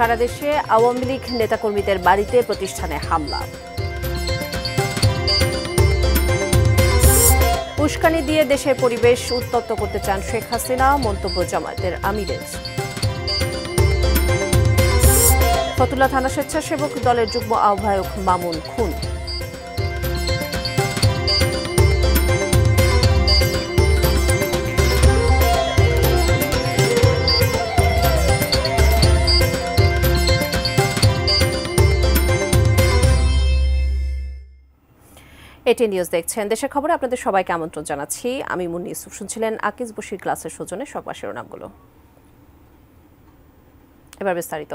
সারা দেশে আওয়ামী লীগ নেতাকর্মীদের বাড়িতে প্রতিষ্ঠানে হামলা। উস্কানি দিয়ে দেশের পরিবেশ উত্তপ্ত করতে চান শেখ হাসিনা, মন্তব্য জামায়াতের আমিরের। ফতুল্লা থানা স্বেচ্ছাসেবক দলের যুগ্ম আহ্বায়ক মামুন খুন। এটি নিউজ দেখছেন। দেশের খবরে আপনাদের সবাইকে আমন্ত্রণ জানাচ্ছি। আমি মুন্নি ইউসুফ। শুনছিলেন আকিজ বশির ক্লাসের সৌজন্যে সংবাদ শিরোনামগুলো। এবার বিস্তারিত।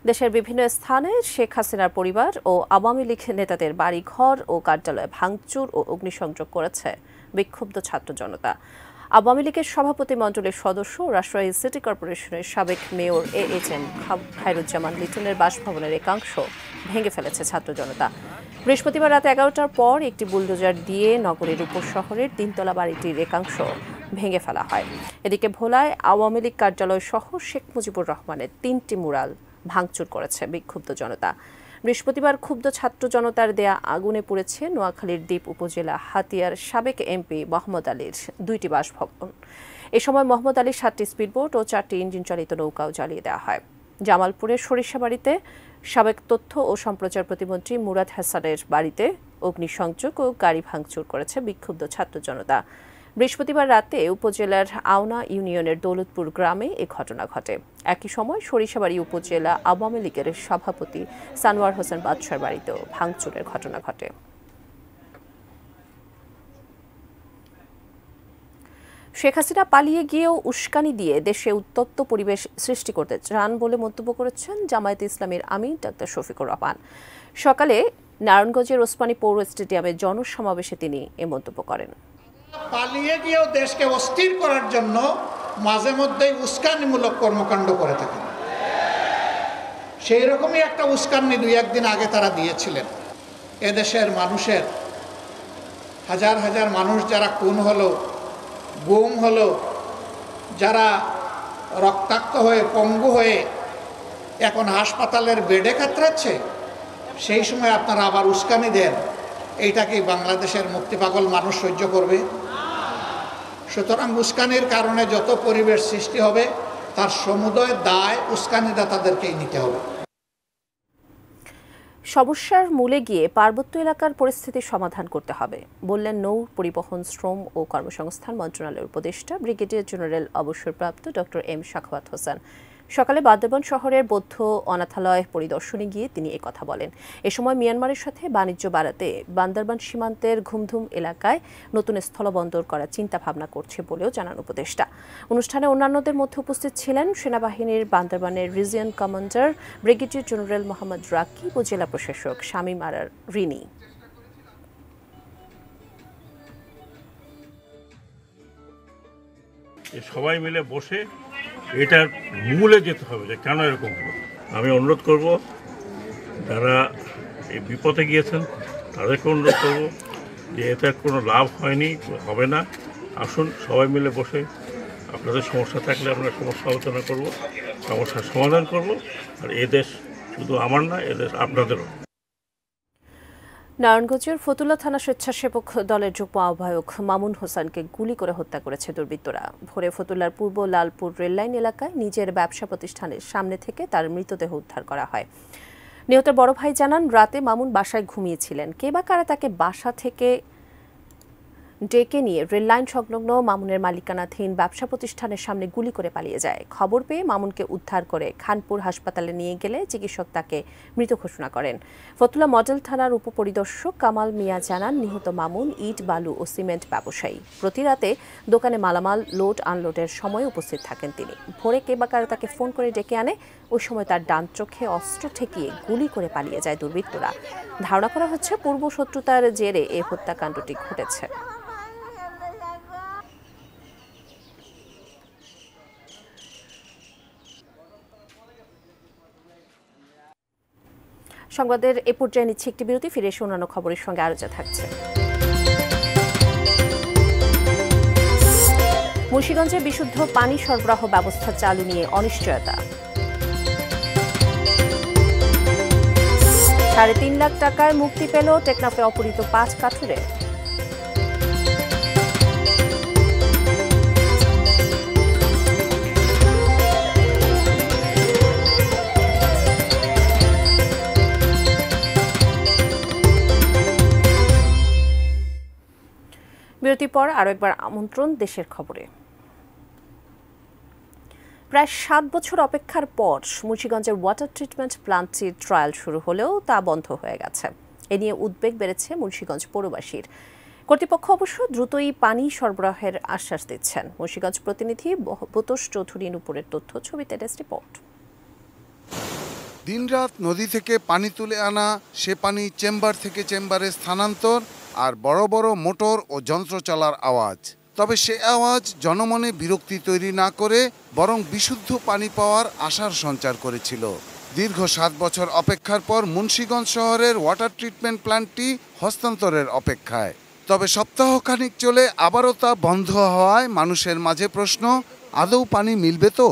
দেশের বিভিন্ন স্থানে শেখ হাসিনার পরিবার ও আওয়ামী লীগ নেতাদের বাড়িঘর ও কার্যালয়ে ভাঙচুর ও অগ্নিসংযোগ করেছে বিক্ষুব্ধ ছাত্র জনতা। আওয়ামী লীগের সভাপতি মণ্ডলীর সদস্য রাজশাহী সিটি কর্পোরেশনের সাবেক মেয়র AHM খায়রুজ্জামান লিটনের বাসভবনের একাংশ ভেঙে ফেলেছে ছাত্র জনতা। বৃহস্পতিবার রাত 11টার পর একটি বুলডোজার দিয়ে নগরের উপশহরের তিনতলা বাড়িটির একাংশ ভেঙে ফেলা হয়। এদিকে ভোলায় আওয়ামী লীগ কার্যালয় সহ শেখ মুজিবুর রহমানের 3টি মুরাল ভাঙচুর করেছে বিক্ষুব্ধ জনতা। বৃহস্পতিবার ক্ষুব্ধ ছাত্র জনতার দেয়া আগুনে পুড়েছে নোয়াখালীর দ্বীপ উপজেলা হাতিয়ার সাবেক MP মোহাম্মদ আলীর 2টি বাসভবন। এ সময় মোহাম্মদ আলীর 7টি স্পিডবোট ও 4টি ইঞ্জিন চালিত নৌকাও জ্বালিয়ে দেওয়া হয়। জামালপুরের সরিষাবাড়িতে সাবেক তথ্য ও সম্প্রচার প্রতিমন্ত্রী মুরাদ হাসানের বাড়িতে অগ্নিসংযোগ ও গাড়ি ভাঙচুর করেছে বিক্ষুব্ধ ছাত্র জনতা। বৃহস্পতিবার রাতে উপজেলার আওনা ইউনিয়নের দৌলতপুর গ্রামে এ ঘটনা ঘটে। একই সময় সরিষাবাড়ি উপজেলা আওয়ামী লীগের সভাপতি সানোয়ার হোসেন বাদশার বাড়িতেও ভাঙচুরের ঘটনা ঘটে। শেখ হাসিনা পালিয়ে গিয়েও উস্কানি দিয়ে দেশে উত্তপ্ত পরিবেশ সৃষ্টি করতে চান বলে মন্তব্য করেছেন জামায়াতে ইসলামীর আমির ডাক্তার শফিকুর রহমান। সকালে নারায়ণগঞ্জের ওসমানী পৌর স্টেডিয়ামে জনসমাবেশে তিনি এ মন্তব্য করেন। পালিয়ে গিয়েও দেশকে অস্থির করার জন্য মাঝে মধ্যেই উস্কানিমূলক কর্মকাণ্ড করে থাকেন। সেই রকমই একটা উস্কানি 2-1 দিন আগে তারা দিয়েছিলেন। এদেশের মানুষের হাজার হাজার মানুষ যারা খুন হলো, গুম হলো, যারা রক্তাক্ত হয়ে পঙ্গু হয়ে এখন হাসপাতালের বেডে কাতরাচ্ছে, সেই সময় আপনারা আবার উস্কানি দেন। এইটা কি বাংলাদেশের মুক্তিপাগল মানুষ সহ্য করবে? সুতরাং উস্কানির কারণে যত পরিবেশ সৃষ্টি হবে তার সমুদয় দায় উস্কানিদাতাদেরকেই নিতে হবে। সমস্যার মূলে গিয়ে পার্বত্য এলাকার পরিস্থিতি সমাধান করতে হবে বললেন নৌ পরিবহন, শ্রম ও কর্মসংস্থান মন্ত্রণালয়ের উপদেষ্টা ব্রিগেডিয়ার জেনারেল অবসরপ্রাপ্ত ডক্টর M সাখাওয়াত হোসেন। সকালে বান্দরবান শহরের বৌদ্ধ অনাথালয় পরিদর্শনে গিয়ে তিনি একথা বলেন। এ সময় মিয়ানমারের সাথে বাণিজ্য বাড়াতে বান্দরবান সীমান্তের ঘুমধুম এলাকায় নতুন স্থলবন্দর করার চিন্তা ভাবনা করছে বলেও জানান উপদেষ্টা। অনুষ্ঠানে অন্যান্যদের মধ্যে উপস্থিত ছিলেন সেনাবাহিনীর বান্দরবানের region commander brigadier general Mohammad Rakib ও জেলা প্রশাসক শামীম আরার রিনি। সবাই মিলে বসে এটার মূলে যেতে হবে যে কেন এরকম হলো। আমি অনুরোধ করব যারা এই বিপদে গিয়েছেন তাদেরকে অনুরোধ করব যে এটার কোনো লাভ হয়নি, হবে না। আসুন সবাই মিলে বসে আপনাদের সমস্যা থাকলে আমরা সমস্যা আলোচনা করব, সমস্যার সমাধান করব। আর এদেশ শুধু আমার না, এদেশ আপনাদেরও। নারায়ণগঞ্জের ফতুল্লা থানা স্বেচ্ছাসেবক দলের যুগ্ম আহ্বায়ক মামুন হোসেনকে গুলি করে হত্যা করেছে দুর্বৃত্তরা। ভোরে ফতুল্লার পূর্ব লালপুর রেললাইন এলাকায় নিজের ব্যবসা প্রতিষ্ঠানের সামনে থেকে তার মৃতদেহ উদ্ধার করা হয়। নিহতের বড় ভাই জানান, রাতে মামুন বাসায় ঘুমিয়েছিলেন। কে বা কারা তাকে বাসা থেকে ডেকে নিয়ে রেললাইন সংলগ্ন মামুনের মালিকানাধীন ব্যবসা প্রতিষ্ঠানের সামনে গুলি করে পালিয়ে যায়। খবর পেয়ে মামুনকে উদ্ধার করে খানপুর হাসপাতালে নিয়ে গেলে চিকিৎসক তাকে মৃত ঘোষণা করেন। ফতুল্লা মডেল থানার উপপরিদর্শক কামাল মিয়া জানান, নিহত মামুন ইট, বালু ও সিমেন্ট ব্যবসায়ী। প্রতি রাতে দোকানে মালামাল লোড আনলোডের সময় উপস্থিত থাকেন তিনি। ভোরে কে বা কারা তাকে ফোন করে ডেকে আনে। ওই সময় তার ডান চোখে অস্ত্র ঠেকিয়ে গুলি করে পালিয়ে যায় দুর্বৃত্তরা। ধারণা করা হচ্ছে পূর্ব শত্রুতার জেরে এই হত্যাকাণ্ডটি ঘটেছে। সংবাদের এ পর্যায়ে নিচ্ছে একটি বিরতি। ফিরে এসে অন্যান্য খবরের সঙ্গে আরও যা থাকছে। মুন্সিগঞ্জে বিশুদ্ধ পানি সরবরাহ ব্যবস্থা চালু নিয়ে অনিশ্চয়তা। 3.5 লাখ টাকায় মুক্তি পেল টেকনাফে অপহৃত 5 কাঠুরে। বিরতির পর আরও একবার আমন্ত্রণ দেশের খবরে। প্রায় 7 বছর অপেক্ষার পর মুন্সিগঞ্জের ওয়াটার ট্রিটমেন্ট প্ল্যান্টটির ট্রায়াল শুরু হলেও তা বন্ধ হয়ে গেছে। এ নিয়ে উদ্বেগ বেড়েছে মুন্সিগঞ্জ পৌরবাসীর। কর্তৃপক্ষ অবশ্য দ্রুতই পানি সরবরাহের আশ্বাস দিচ্ছেন। মুন্সিগঞ্জ প্রতিনিধি বুতোষ চৌধুরী নুপুরের তথ্য, ছবিতে ডেস্ক রিপোর্ট। দিনরাত নদী থেকে পানি তুলে আনা, সে পানি চেম্বার থেকে চেম্বারে স্থানান্তর, আর বড় বড় মোটর ও যন্ত্র চলার আওয়াজ। তবে সে আওয়াজ জনমনে বিরক্তি তৈরি না করে বরং বিশুদ্ধ পানি পাওয়ার আশার সঞ্চার করেছিল। দীর্ঘ 7 বছর অপেক্ষার পর মুন্সিগঞ্জ শহরের ওয়াটার ট্রিটমেন্ট প্ল্যান্টটি হস্তান্তরের অপেক্ষায়। তবে সপ্তাহখানিক চলে আবারও তা বন্ধ হওয়ায় মানুষের মাঝে প্রশ্ন, আদৌ পানি মিলবে তো?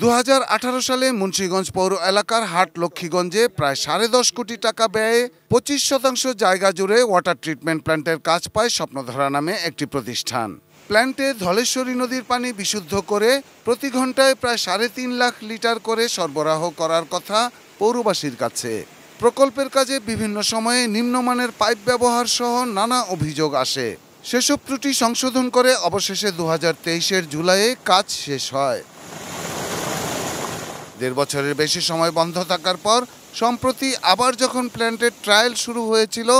2018 সালে মুন্সিগঞ্জ পৌর এলাকার হাট লক্ষ্মীগঞ্জে প্রায় 10.5 কোটি টাকা ব্যয়ে 25% জায়গা জুড়ে ওয়াটার ট্রিটমেন্ট প্ল্যান্টের কাজ পায় স্বপ্নধারা নামে একটি প্রতিষ্ঠান। প্ল্যান্টে ধলেশ্বরী নদীর পানি বিশুদ্ধ করে প্রতি ঘন্টায় প্রায় 3.5 লাখ লিটার করে সরবরাহ করার কথা পৌরবাসীর কাছে। প্রকল্পের কাজে বিভিন্ন সময়ে নিম্নমানের পাইপ ব্যবহার সহ নানা অভিযোগ আসে। সেসব ত্রুটি সংশোধন করে অবশেষে 2023-এর জুলাইয়ে কাজ শেষ হয়। 1.5 বছরের বেশি সময় বন্ধ থাকার পর সম্প্রতি আবার যখন প্ল্যান্টের ট্রায়াল শুরু হয়েছিল,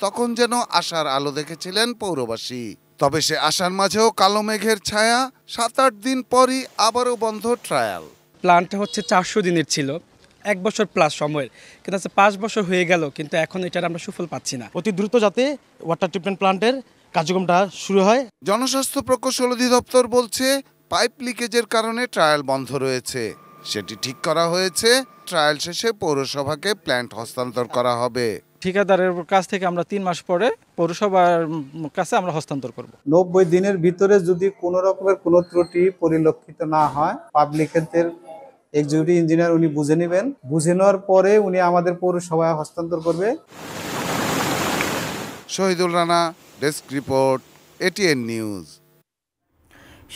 তখন যেন আশার আলো দেখেছিলেন পৌরবাসী। তবে সে আশার মাঝেও কালো মেঘের ছায়া। 7-8 দিন পরই আবারও বন্ধ ট্রায়াল। প্ল্যান্ট হচ্ছে 400 দিনের ছিল, 1 বছর প্লাস সময়ের, কিন্তু 5 বছর হয়ে গেল, কিন্তু এখন এটার আমরা সুফল পাচ্ছি না। অতি দ্রুত যাতে ওয়াটার ট্রিটমেন্ট প্ল্যান্টের কার্যক্রমটা শুরু হয়। জনস্বাস্থ্য প্রকৌশল অধিদপ্তর বলছে পাইপ লিকেজের কারণে ট্রায়াল বন্ধ রয়েছে। সেটি ঠিক করা হয়েছে। ট্রায়াল শেষে পৌরসভাকে প্ল্যান্ট হস্তান্তর করা হবে। ঠিকাদারের কাছ থেকে আমরা 3 মাস পরে পৌরসভার কাছে আমরা হস্তান্তর করব। 90 দিনের ভিতরে যদি কোনো রকমের কোনো ত্রুটি পরিলক্ষিত না হয়, পাবলিক হেলথের এক্সিকিউটিভ ইঞ্জিনিয়ার উনি বুঝে নেবেন। বুঝে নেওয়ার পরে উনি আমাদের পৌরসভায় হস্তান্তর করবে। Shahidul Rana, desk report, ATN news.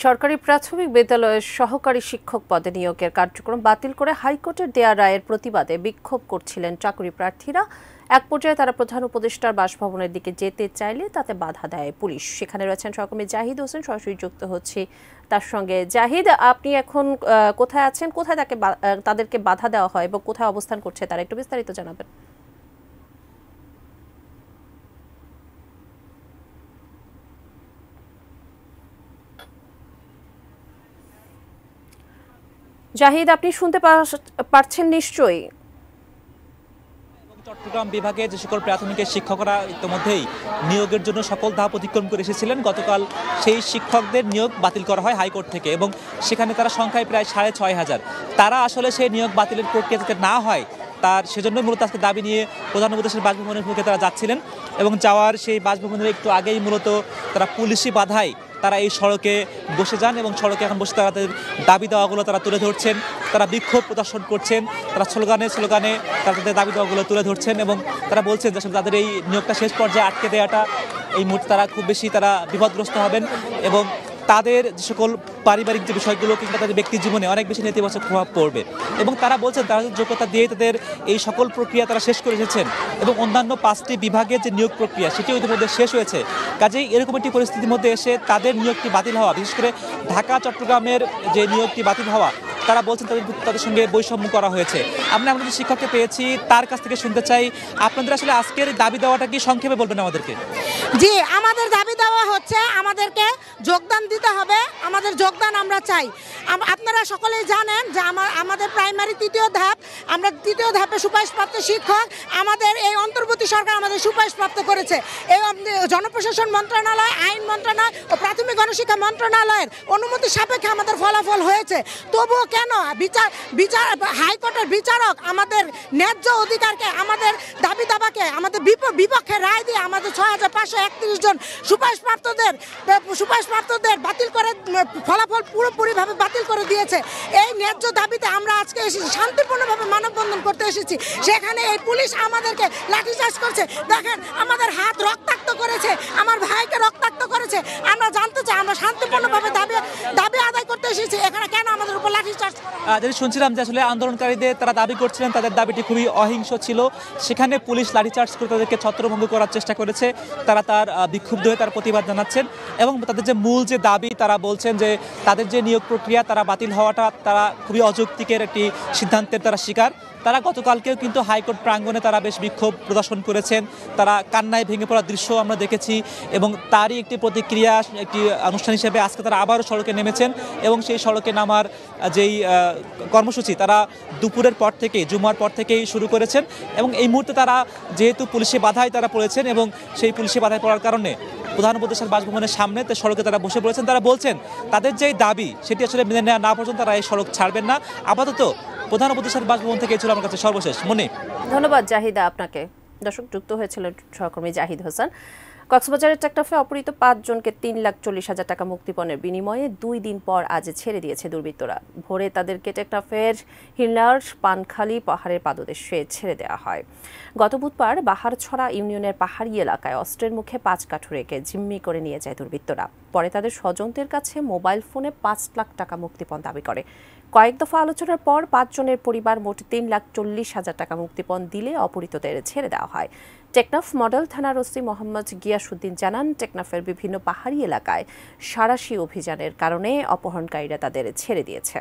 সরকারি প্রাথমিক বিদ্যালয়ের সহকারী শিক্ষক পদে নিয়োগের কার্যক্রম বাতিল করে হাইকোর্টের দেয়া রায়ের প্রতিবাদে বিক্ষোভ করছিলেন চাকরি প্রার্থীরা। এক পর্যায়ে তারা প্রধান উপদেষ্টার বাসভবনের দিকে যেতে চাইলে তাতে বাধা দেয় পুলিশ। সেখানে রয়েছেন সহকর্মী জাহিদ হোসেন, সরাসরি যুক্ত হচ্ছে তার সঙ্গে। জাহিদ, আপনি এখন কোথায় আছেন? কোথায় তাদেরকে বাধা দেওয়া হয় এবং কোথায় অবস্থান করছে তারা, একটু বিস্তারিত জানাবেন। জাহিদ, আপনি শুনতে পারছেন নিশ্চয়ই? চট্টগ্রাম বিভাগে যে সকল প্রাথমিকের শিক্ষকরা ইতিমধ্যেই নিয়োগের জন্য সকল ধাপ অতিক্রম করে এসেছিলেন, গতকাল সেই শিক্ষকদের নিয়োগ বাতিল করা হয় হাইকোর্ট থেকে, এবং সেখানে তারা সংখ্যায় প্রায় 6,500। তারা আসলে সেই নিয়োগ বাতিলের প্রক্রিয়া যাতে না হয় তার সেজন্যই মূলত আজকে দাবি নিয়ে প্রধান উপদেষ্টার বাসভবনের মুখে তারা যাচ্ছিলেন, এবং যাওয়ার সেই বাসভবনের একটু আগেই মূলত তারা পুলিশি বাধায় তারা এই সড়কে বসে যান, এবং সড়কে এখন বসে তাদের দাবি দেওয়াগুলো তারা তুলে ধরছেন। তারা বিক্ষোভ প্রদর্শন করছেন, তারা স্লোগানে তারা তাদের দাবি দেওয়াগুলো তুলে ধরছেন, এবং তারা বলছেন যে তাদের এই নিয়োগটা শেষ পর্যায়ে আটকে দেওয়াটা এই মুহূর্তে তারা খুব বেশি তারা বিপদগ্রস্ত হবেন, এবং তাদের যে সকল পারিবারিক যে বিষয়গুলো কিংবা তাদের ব্যক্তি জীবনে অনেক বেশি নেতিবাচক প্রভাব পড়বে। এবং তারা বলছেন তারা যোগ্যতা দিয়ে তাদের এই সকল প্রক্রিয়া তারা শেষ করে এসেছেন, এবং অন্যান্য 5টি বিভাগের যে নিয়োগ প্রক্রিয়া সেটিও ইতিমধ্যে শেষ হয়েছে। কাজেই এরকম একটি পরিস্থিতির মধ্যে এসে তাদের নিয়োগটি বাতিল হওয়া, বিশেষ করে ঢাকা চট্টগ্রামের যে নিয়োগটি বাতিল হওয়া, তারা বলছেন তাদের সঙ্গে বৈষম্য করা হয়েছে। আমরা আমাদের শিক্ষককে পেয়েছি, তার কাছ থেকে শুনতে চাই আপনাদের আসলে আজকের দাবি দেওয়াটা কি সংক্ষেপে বলবেন আমাদেরকে? জি, আমাদের দাবি দেওয়া হচ্ছে আমাদেরকে যোগদান দিতে হবে, আমাদের যোগদান আমরা চাই। আপনারা সকলেই জানেন যে আমাদের প্রাইমারি 3য় ধাপ, আমরা 3য় ধাপে সুপারিশপ্রাপ্ত শিক্ষক, আমাদের এই অন্তর্বর্তী সরকার আমাদের সুপারিশপ্রাপ্ত করেছে। এই জনপ্রশাসন মন্ত্রণালয়, আইন মন্ত্রণালয় ও প্রাথমিক গণশিক্ষা মন্ত্রণালয়ের অনুমতি সাপেক্ষে আমাদের ফলাফল হয়েছে। তবুও কেন হাইকোর্টের বিচারক আমাদের ন্যায্য অধিকারকে, আমাদের দাবি দাবাকে আমাদের বিপক্ষে রায় দিয়ে আমাদের 6,531 জন সুপারিশপ্রাপ্তদের বাতিল করে ফলাফল পুরোপুরিভাবে বাতিল করে দিয়েছে। এই ন্যায্য দাবিতে আমরা আজকে এসেছি, শান্তিপূর্ণভাবে মানববন্ধন করতে এসেছি। সেখানে এই পুলিশ আমাদেরকে লাঠিচার্জ করছে। দেখেন, আমাদের হাত রক্তাক্ত করেছে, আমার ভাইকে রক্তাক্ত করেছে। আমরা জানতে চাই, আমরা শান্তিপূর্ণভাবে দাবি আদায় করতে এসেছি, এখানে কেন আমাদের উপর লাঠিচার্জ? যেটা শুনছিলাম যে আসলে আন্দোলনকারীদের তারা দাবি করছিলেন তাদের দাবিটি খুবই অহিংস ছিল, সেখানে পুলিশ লাঠিচার্জ করে তাদেরকে ছত্রভঙ্গ করার চেষ্টা করেছে। তারা তার বিক্ষুব্ধ হয়ে তার প্রতিবাদ জানাচ্ছেন এবং তাদের যে মূল যে দাবি তারা বলছেন যে তাদের যে নিয়োগ প্রক্রিয়া তারা বাতিল হওয়াটা তারা খুবই অযৌক্তিকের একটি সিদ্ধান্তের তারা শিকার। তারা গতকালকেও কিন্তু হাইকোর্ট প্রাঙ্গণে তারা বেশ বিক্ষোভ প্রদর্শন করেছেন, তারা কান্নায় ভেঙে পড়ার দৃশ্য আমরা দেখেছি এবং তারই একটি প্রতিক্রিয়া, একটি অনুষ্ঠান হিসেবে আজকে তারা আবারও সড়কে নেমেছেন এবং সেই সড়কে নামার যেই কর্মসূচি তারা দুপুরের পর থেকে, জুমার পর থেকেই শুরু করেছেন এবং এই মুহূর্তে তারা যেহেতু পুলিশে বাধায় তারা পড়েছেন এবং সেই পুলিশে বাধায় পড়ার কারণে প্রধান উপদেষ্টার বাসভবনের সামনে সড়কে তারা বসে পড়েছেন। তারা বলছেন তাদের যে দাবি সেটি আসলে মেনে নেওয়া না পর্যন্ত তারা এই সড়ক ছাড়বেন না। আপাতত প্রধান উপদেষ্টার বাসভবন থেকে ছিল আমার কাছে সর্বশেষ। মনে ধন্যবাদ জাহিদা আপনাকে। দর্শক, যুক্ত হয়েছিলেন সহকর্মী জাহিদ হোসেন। কক্সবাজারের টেকনাফে অপহৃত ৫ জনকে ৩,৪০,০০০ টাকা মুক্তিপণের বিনিময়ে 2 দিন পর আজ ছেড়ে দিয়েছে দুর্বৃত্তরা। ভোরে তাদেরকে টেকনাফের হিলার পানখালি পাহাড়ের পাদদেশে ছেড়ে দেওয়া হয়। গত বুধবার বাহারছড়া ইউনিয়নের পাহাড়ি এলাকায় অস্ত্রের মুখে ৫ কাঠুরেকে জিম্মি করে নিয়ে যায় দুর্বৃত্তরা। পরে তাদের স্বজনদের কাছে মোবাইল ফোনে ৫ লাখ টাকা মুক্তিপণ দাবি করে। কয়েক দফা আলোচনার পর ৫ জনের পরিবার মোট ৩,৪০,০০০ টাকা মুক্তিপণ দিলে অপহৃতদের ছেড়ে দেওয়া হয়। টেকনাফ মডেল থানার ওসি মোহাম্মদ গিয়াসউদ্দিন জানান, টেকনাফের বিভিন্ন পাহাড়ি এলাকায় সাঁড়াশি অভিযানের কারণে অপহরণকারীরা তাদের ছেড়ে দিয়েছে।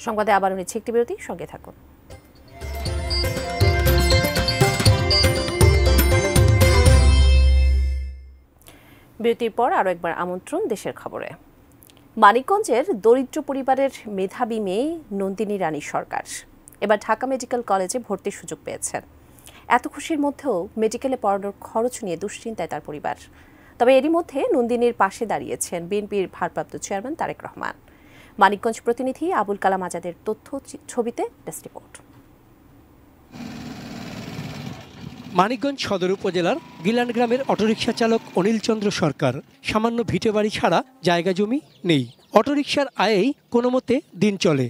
সংবাদে আবারও নিচ্ছে একটি বিরতি, সঙ্গে থাকুন। বিরতির পর আরও একবার আমন্ত্রণ দেশের খবরে। মানিকগঞ্জের দরিদ্র পরিবারের মেধাবী মেয়ে নন্দিনী রানী সরকার এবার ঢাকা মেডিকেল কলেজে ভর্তির সুযোগ পেয়েছেন। এত খুশির মধ্যেও মেডিকেলে পড়ানোর খরচ নিয়ে দুশ্চিন্তায় তার পরিবার। তবে এরই মধ্যে নন্দিনীর পাশে দাঁড়িয়েছেন বিএনপির ভারপ্রাপ্ত চেয়ারম্যান তারেক রহমান। মানিকগঞ্জ প্রতিনিধি আবুল কালাম আজাদের তথ্য ছবিতে ডেস্ক রিপোর্ট। মানিকগঞ্জ সদর উপজেলার গিলান গ্রামের অটোরিকশা চালক অনিল চন্দ্র সরকার সামান্য ভিটে বাড়ি ছাড়া জায়গা জমি নেই। অটোরিকশার আয়েই কোনো মতে দিন চলে।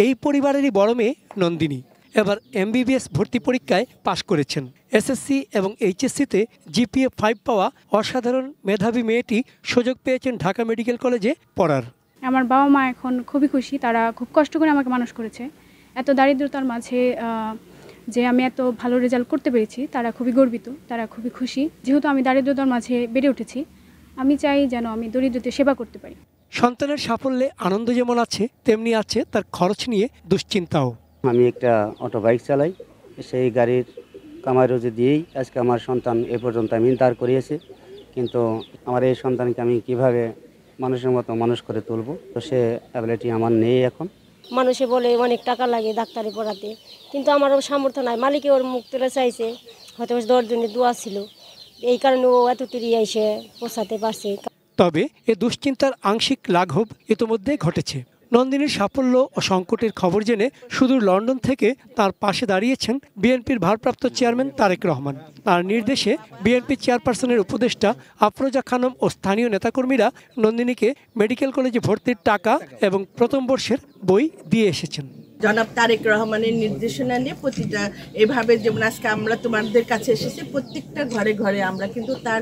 এই পরিবারেরই বড় মেয়ে নন্দিনী এবার এমবিবিএস ভর্তি পরীক্ষায় পাশ করেছেন। এসএসসি এবং এইচএসসিতে জিপিএ 5 পাওয়া অসাধারণ মেধাবী মেয়েটি সুযোগ পেয়েছেন ঢাকা মেডিকেল কলেজে পড়ার। আমার বাবা মা এখন খুবই খুশি, তারা খুব কষ্ট করে আমাকে মানুষ করেছে। এত দারিদ্রতার মাঝে যে আমি এত ভালো রেজাল্ট করতে পেরেছি তারা খুবই গর্বিত, তারা খুবই খুশি। যেহেতু আমি দারিদ্রতার মাঝে বেড়ে উঠেছি, আমি চাই যেন আমি দরিদ্রদের সেবা করতে পারি। সন্তানের সাফল্যে আনন্দ যেমন আছে তেমনি আছে তার খরচ নিয়ে দুশ্চিন্তাও। আমি একটা অটো বাইক চালাই, সেই গাড়ির কামাই রোজি দিয়েই আজকে আমার সন্তান এ পর্যন্ত আমি দাঁড় করিয়েছি। কিন্তু আমার এই সন্তানকে আমি কিভাবে মানুষের মতো মানুষ করে তুলব, তো সে অ্যাবিলিটি আমার নেই এখন। মানুষে বলে অনেক টাকা লাগে ডাক্তারি পড়াতে, কিন্তু আমারও সামর্থ্য নাই। মালিকে ওর মুখ তুলে চাইছে, হয়তো 10 জনের দোয়া ছিল, এই কারণে ও এত তিরি এসে পৌঁছাতে পারছে। তবে এ দুশ্চিন্তার আংশিক লাঘব ইতোমধ্যে ঘটেছে। নন্দিনীর সাফল্য ও সংকটের খবর জেনে সুদূর লন্ডন থেকে তার পাশে দাঁড়িয়েছেন বিএনপির ভারপ্রাপ্ত চেয়ারম্যান তারেক রহমান। তার নির্দেশে বিএনপি চেয়ারপারসনের উপদেষ্টা আফরোজা খানম ও স্থানীয় নেতাকর্মীরা নন্দিনীকে মেডিকেল কলেজে ভর্তির টাকা এবং প্রথম বর্ষের বই দিয়ে এসেছেন। জনাব তারেক রহমানের নির্দেশনা নিয়ে প্রতিটা এভাবে যেমন আজকে আমরা তোমাদের কাছে এসেছি, প্রত্যেকটা ঘরে ঘরে আমরা কিন্তু তার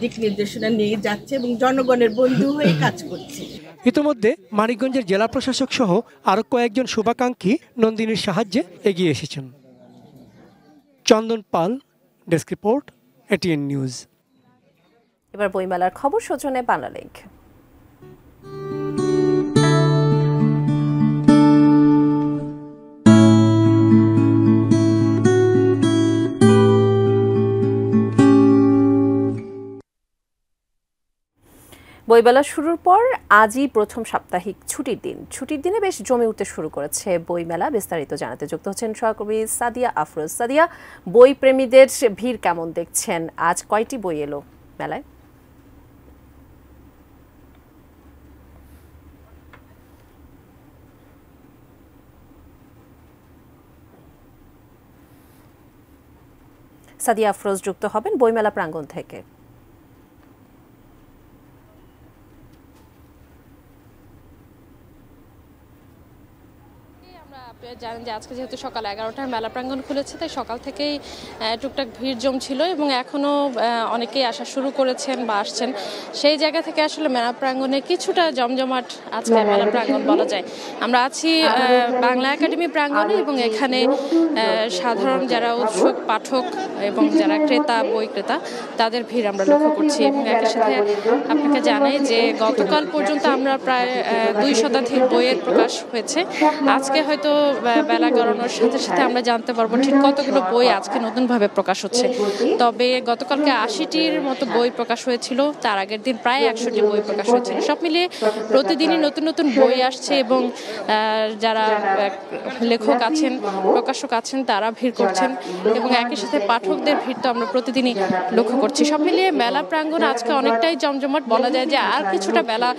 দিক নির্দেশনা নিয়ে যাচ্ছে এবং জনগণের বন্ধু হয়ে কাজ করছি। ইতিমধ্যে মানিকগঞ্জের জেলা প্রশাসক সহ আরও কয়েকজন শুভাকাঙ্ক্ষী নন্দিনীর সাহায্যে এগিয়ে এসেছেন। চন্দন পাল, ডেস্ক রিপোর্ট, এটিএন নিউজ। এবার বইমেলার খবর সৌজন্যে বাংলালিংক। বইমেলা শুরুর পর আজই প্রথম সাপ্তাহিক ছুটির দিন। ছুটির দিনে বেশ জমে উঠতে শুরু করেছে বইমেলা। বিস্তারিত জানাতে যুক্ত হচ্ছেন সহকর্মী সাদিয়া আফরোজ। সাদিয়া, বই প্রেমীদের ভিড় কেমন দেখছেন? আজ কয়টি বই এলো মেলায়? সাদিয়া আফরোজ যুক্ত হবেন বইমেলা প্রাঙ্গণ থেকে। জানেন যে আজকে যেহেতু সকাল 11টায় মেলা প্রাঙ্গণ খুলেছে, তাই সকাল থেকেই টুকটাক ভিড় জমছিল এবং এখনও অনেকেই আসা শুরু করেছেন বা আসছেন। সেই জায়গা থেকে আসলে মেলা প্রাঙ্গণে কিছুটা জমজমাট আজকে মেলা প্রাঙ্গণ বলা যায়। আমরা আছি বাংলা একাডেমি প্রাঙ্গণে এবং এখানে সাধারণ যারা উৎসুক পাঠক এবং যারা ক্রেতা বই ক্রেতা তাদের ভিড় আমরা লক্ষ্য করছি। এবং একই সাথে আপনাকে জানাই যে গতকাল পর্যন্ত আমরা প্রায় 2 শতাধিক বইয়ের প্রকাশ হয়েছে। আজকে হয়তো বেলা গড়ানোর সাথে সাথে আমরা জানতে পারবো ঠিক কতগুলো বই আজকে নতুনভাবে প্রকাশ হচ্ছে। তবে গতকালকে 80টির মতো বই প্রকাশ হয়েছিল, তার আগের দিন প্রায় 100টি বই প্রকাশ হয়েছিল। সব মিলিয়ে প্রতিদিনই নতুন নতুন বই আসছে এবং যারা লেখক আছেন প্রকাশক আছেন তারা ভিড় করছেন এবং একই সাথে পাঠকদের ভিড় তো আমরা প্রতিদিনই লক্ষ্য করছি। সব মিলিয়ে মেলা প্রাঙ্গণ আজকে অনেকটাই জমজমাট বলা যায় যে আর কিছুটা বেলা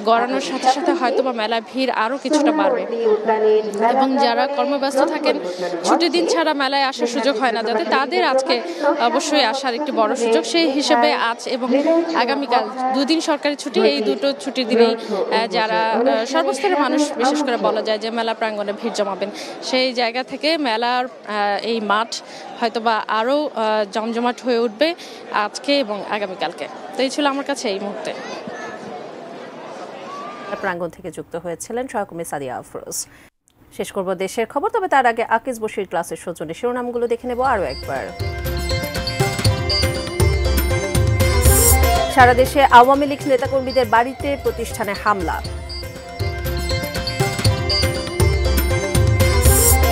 গড়ানোর সাথে সাথে হয়তো বা মেলা ভিড় আরও কিছুটা বাড়বে এবং যারা কর্মব্যস্ত থাকেন ছুটির দিন ছাড়া মেলায় আসার সুযোগ হয় না, যাতে তাদের আজকে অবশ্যই আসার একটি বড় সুযোগ। সেই হিসেবে আজ এবং আগামীকাল 2 দিন সরকারি ছুটি, এই দুটো ছুটির দিনেই যারা সর্বস্তরের মানুষ বিশেষ করে বলা যায় যে মেলা প্রাঙ্গণে ভিড় জমাবেন, সেই জায়গা থেকে মেলার এই মাঠ হয়তোবা আরও জমজমাট হয়ে উঠবে আজকে এবং আগামীকালকে। তো এই ছিল আমার কাছে এই মুহূর্তে। প্রাঙ্গণ থেকে যুক্ত হয়েছিলেন সহকর্মী সাদিয়া আফরোজ। শেষ করব দেশের খবর, তবে তার আগে আকিজ বশির ক্লাসের সৌজন্যে শিরোনামগুলো দেখে নেব আরও একবার। সারা দেশে আওয়ামী লীগ নেতাকর্মীদের বাড়িতে প্রতিষ্ঠানে হামলা।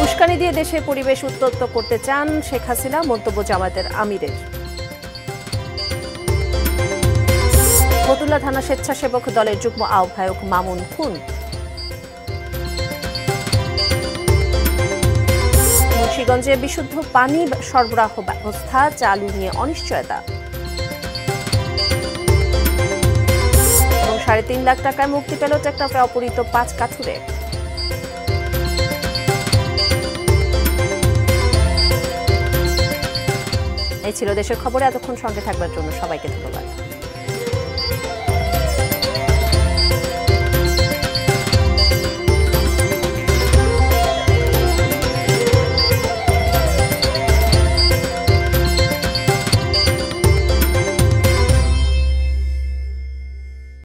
উস্কানি দিয়ে দেশের পরিবেশ উত্তপ্ত করতে চান শেখ হাসিনা, মন্তব্য জামায়াতের আমিরের। ফতুল্লা থানা স্বেচ্ছাসেবক দলের যুগ্ম আহ্বায়ক মামুন খুন। মুন্সিগঞ্জে বিশুদ্ধ পানি সরবরাহ ব্যবস্থা চালু নিয়ে অনিশ্চয়তা। এবং 3.5 লাখ টাকায় মুক্তি পেল টেকনাফে অপহৃত 5 কাঠুরে। এই ছিল দেশের খবরে। এতক্ষণ সঙ্গে থাকবার জন্য সবাইকে ধন্যবাদ।